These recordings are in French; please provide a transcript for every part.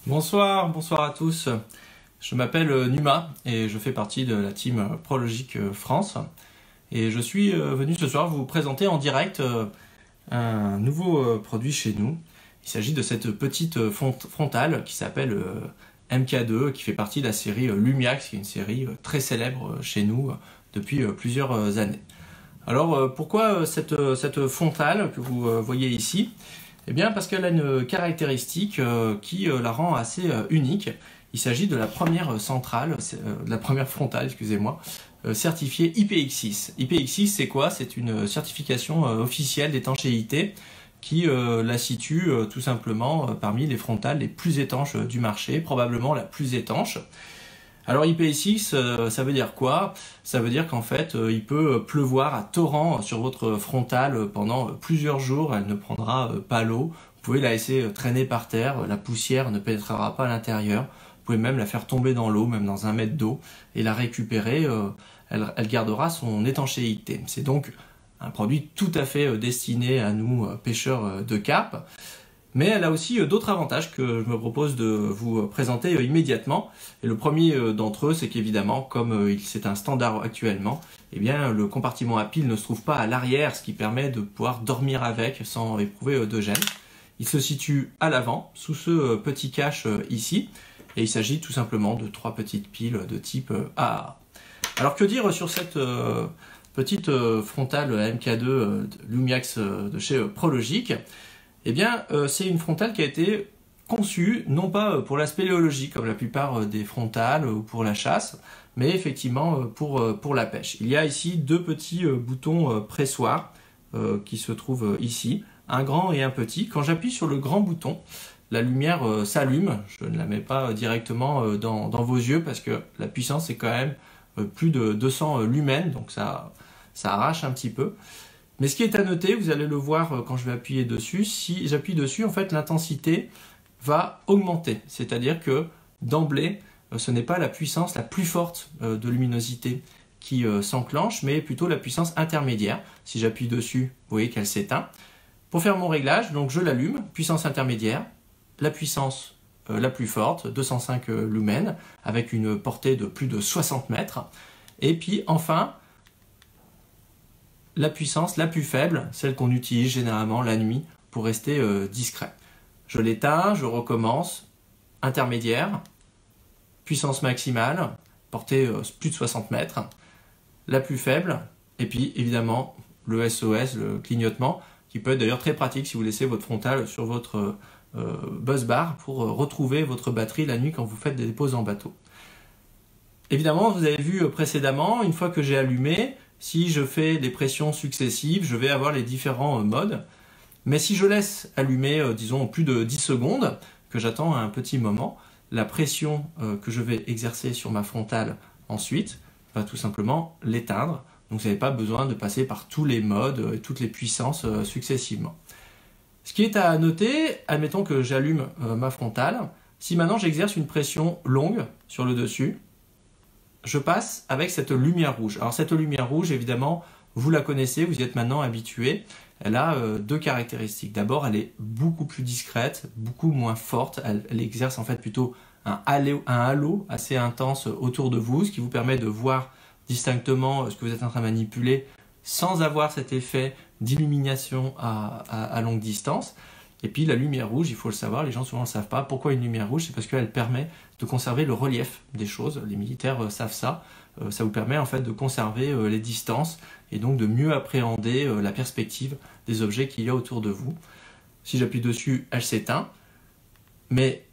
Bonsoir à tous. Je m'appelle Numa et je fais partie de la team Prologic France. Et je suis venu ce soir vous présenter en direct un nouveau produit chez nous. Il s'agit de cette petite frontale qui s'appelle MK2, qui fait partie de la série Lumiax, qui est une série très célèbre chez nous depuis plusieurs années. Alors pourquoi cette frontale que vous voyez ici ? Eh bien parce qu'elle a une caractéristique qui la rend assez unique. Il s'agit de la première centrale, de la première frontale, excusez-moi, certifiée IPX6. IPX6 c'est quoi? C'est une certification officielle d'étanchéité qui la situe tout simplement parmi les frontales les plus étanches du marché, probablement la plus étanche. Alors IPX6, ça veut dire quoi? Ça veut dire qu'en fait, il peut pleuvoir à torrent sur votre frontale pendant plusieurs jours, elle ne prendra pas l'eau. Vous pouvez la laisser traîner par terre, la poussière ne pénétrera pas à l'intérieur. Vous pouvez même la faire tomber dans l'eau, même dans 1 mètre d'eau, et la récupérer, elle gardera son étanchéité. C'est donc un produit tout à fait destiné à nous, pêcheurs de carpe. Mais elle a aussi d'autres avantages que je me propose de vous présenter immédiatement. Et le premier d'entre eux, c'est qu'évidemment, comme c'est un standard actuellement, eh bien, le compartiment à pile ne se trouve pas à l'arrière, ce qui permet de pouvoir dormir avec sans éprouver de gêne. Il se situe à l'avant, sous ce petit cache ici, et il s'agit tout simplement de 3 petites piles de type AA. Alors que dire sur cette petite frontale MK2 Lumiax de chez Prologic? Eh bien, c'est une frontale qui a été conçue, non pas pour la spéléologie, comme la plupart des frontales, ou pour la chasse, mais effectivement pour la pêche. Il y a ici 2 petits boutons pressoirs qui se trouvent ici, un grand et un petit. Quand j'appuie sur le grand bouton, la lumière s'allume. Je ne la mets pas directement dans vos yeux parce que la puissance est quand même plus de 200 lumens, donc ça arrache un petit peu. Mais ce qui est à noter, vous allez le voir quand je vais appuyer dessus, si j'appuie dessus, en fait, l'intensité va augmenter. C'est-à-dire que d'emblée, ce n'est pas la puissance la plus forte de luminosité qui s'enclenche, mais plutôt la puissance intermédiaire. Si j'appuie dessus, vous voyez qu'elle s'éteint. Pour faire mon réglage, donc je l'allume, puissance intermédiaire, la puissance la plus forte, 205 lumens, avec une portée de plus de 60 mètres. Et puis enfin, la puissance la plus faible, celle qu'on utilise généralement la nuit pour rester discret. Je l'éteins, je recommence, intermédiaire, puissance maximale, portée plus de 60 mètres, la plus faible, et puis évidemment le SOS, le clignotement, qui peut être d'ailleurs très pratique si vous laissez votre frontale sur votre buzz bar pour retrouver votre batterie la nuit quand vous faites des pauses en bateau. Évidemment, vous avez vu précédemment, une fois que j'ai allumé, si je fais des pressions successives, je vais avoir les différents modes. Mais si je laisse allumer, disons, plus de 10 secondes, que j'attends un petit moment, la pression que je vais exercer sur ma frontale ensuite va tout simplement l'éteindre. Donc vous n'avez pas besoin de passer par tous les modes et toutes les puissances successivement. Ce qui est à noter, admettons que j'allume ma frontale, si maintenant j'exerce une pression longue sur le dessus, je passe avec cette lumière rouge. Alors cette lumière rouge, évidemment, vous la connaissez, vous y êtes maintenant habitué. Elle a 2 caractéristiques. D'abord, elle est beaucoup plus discrète, beaucoup moins forte. Elle exerce en fait plutôt un halo assez intense autour de vous, ce qui vous permet de voir distinctement ce que vous êtes en train de manipuler sans avoir cet effet d'illumination à longue distance. Et puis la lumière rouge, il faut le savoir, les gens souvent ne le savent pas. Pourquoi une lumière rouge? C'est parce qu'elle permet de conserver le relief des choses. Les militaires savent ça. Ça vous permet en fait de conserver les distances et donc de mieux appréhender la perspective des objets qu'il y a autour de vous. Si j'appuie dessus, elle s'éteint. Mais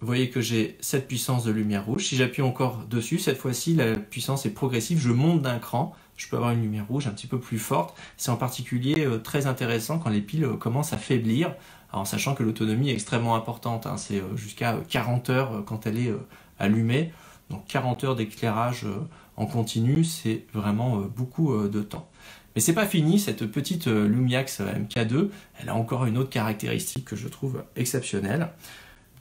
vous voyez que j'ai cette puissance de lumière rouge. Si j'appuie encore dessus, cette fois-ci, la puissance est progressive. Je monte d'un cran. Je peux avoir une lumière rouge un petit peu plus forte. C'est en particulier très intéressant quand les piles commencent à faiblir, en sachant que l'autonomie est extrêmement importante. Hein. C'est jusqu'à 40 heures quand elle est allumée. Donc 40 heures d'éclairage en continu, c'est vraiment beaucoup de temps. Mais c'est pas fini, cette petite Lumiax MK2, elle a encore une autre caractéristique que je trouve exceptionnelle.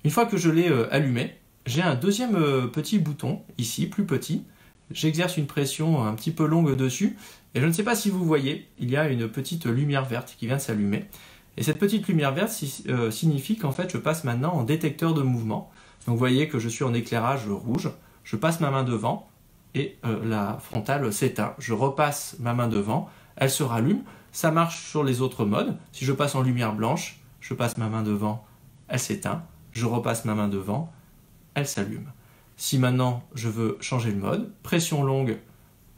Une fois que je l'ai allumée, j'ai un deuxième petit bouton, ici, plus petit. J'exerce une pression un petit peu longue dessus, et je ne sais pas si vous voyez, il y a une petite lumière verte qui vient de s'allumer. Et cette petite lumière verte signifie qu'en fait je passe maintenant en détecteur de mouvement. Donc vous voyez que je suis en éclairage rouge, je passe ma main devant et la frontale s'éteint. Je repasse ma main devant, elle se rallume. Ça marche sur les autres modes. Si je passe en lumière blanche, je passe ma main devant, elle s'éteint. Je repasse ma main devant, elle s'allume. Si maintenant je veux changer le mode, pression longue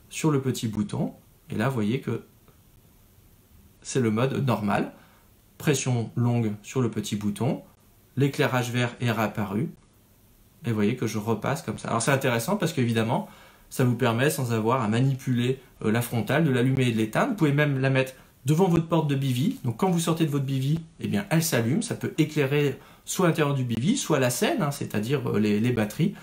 sur le petit bouton, et là vous voyez que c'est le mode normal. Pression longue sur le petit bouton, l'éclairage vert est réapparu, et vous voyez que je repasse comme ça. Alors c'est intéressant parce qu'évidemment, ça vous permet, sans avoir à manipuler la frontale, de l'allumer et de l'éteindre. Vous pouvez même la mettre devant votre porte de bivy. Donc quand vous sortez de votre bivy, eh bien, elle s'allume. Ça peut éclairer soit l'intérieur du bivy, soit la scène, hein, c'est-à-dire les batteries.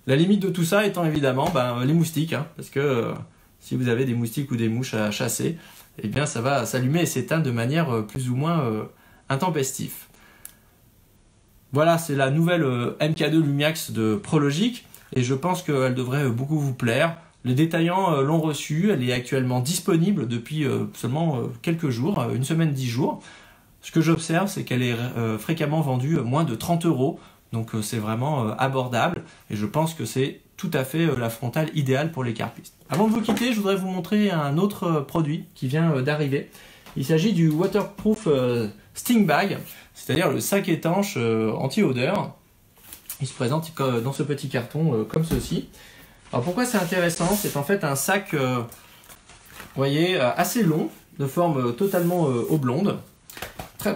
La limite de tout ça étant évidemment les moustiques. Hein, parce que si vous avez des moustiques ou des mouches à chasser, eh bien, ça va s'allumer et s'éteindre de manière plus ou moins intempestive. Voilà, c'est la nouvelle MK2 Lumiax de Prologic. Et je pense qu'elle devrait beaucoup vous plaire. Les détaillants l'ont reçue, elle est actuellement disponible depuis seulement quelques jours, une semaine, 10 jours. Ce que j'observe, c'est qu'elle est fréquemment vendue moins de 30 €, donc c'est vraiment abordable, et je pense que c'est tout à fait la frontale idéale pour les carpistes. Avant de vous quitter, je voudrais vous montrer un autre produit qui vient d'arriver. Il s'agit du Waterproof Sting Bag, c'est-à-dire le sac étanche anti-odeur. Il se présente dans ce petit carton comme ceci. Alors pourquoi c'est intéressant? C'est en fait un sac, vous voyez, assez long, de forme totalement oblongue. Très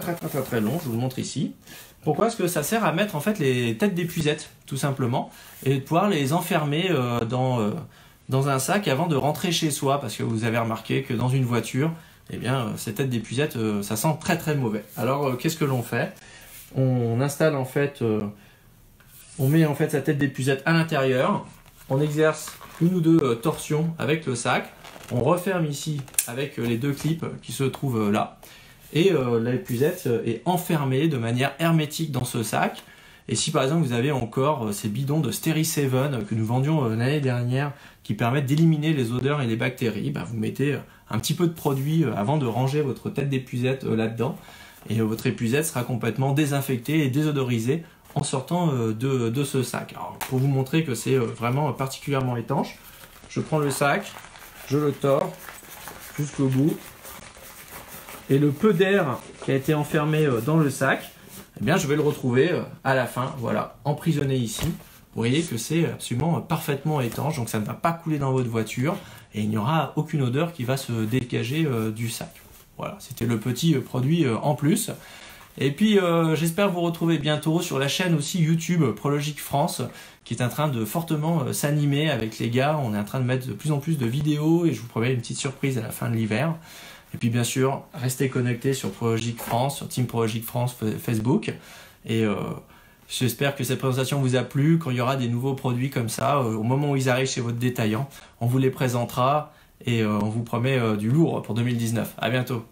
long, je vous le montre ici. Pourquoi? Parce que ça sert à mettre en fait les têtes d'épuisette, tout simplement, et de pouvoir les enfermer dans un sac avant de rentrer chez soi, parce que vous avez remarqué que dans une voiture, eh bien, ces têtes d'épuisette, ça sent très mauvais. Alors qu'est-ce que l'on fait? On installe en fait... on met en fait sa tête d'épuisette à l'intérieur, on exerce une ou deux torsions avec le sac, on referme ici avec les deux clips qui se trouvent là, et l'épuisette est enfermée de manière hermétique dans ce sac. Et si par exemple vous avez encore ces bidons de Steri 7 que nous vendions l'année dernière qui permettent d'éliminer les odeurs et les bactéries, vous mettez un petit peu de produit avant de ranger votre tête d'épuisette là-dedans, et votre épuisette sera complètement désinfectée et désodorisée en sortant de ce sac. Alors, pour vous montrer que c'est vraiment particulièrement étanche, je prends le sac, je le tords jusqu'au bout, et le peu d'air qui a été enfermé dans le sac, eh bien, je vais le retrouver à la fin, voilà, emprisonné ici. Vous voyez que c'est absolument parfaitement étanche, donc ça ne va pas couler dans votre voiture, et il n'y aura aucune odeur qui va se dégager du sac. Voilà, c'était le petit produit en plus. Et puis j'espère vous retrouver bientôt sur la chaîne aussi YouTube Prologic France, qui est en train de fortement s'animer avec les gars. On est en train de mettre de plus en plus de vidéos et je vous promets une petite surprise à la fin de l'hiver. Et puis bien sûr, restez connectés sur Prologic France, sur Team Prologic France Facebook. Et j'espère que cette présentation vous a plu. Quand il y aura des nouveaux produits comme ça, au moment où ils arrivent chez votre détaillant, on vous les présentera et on vous promet du lourd pour 2019. À bientôt.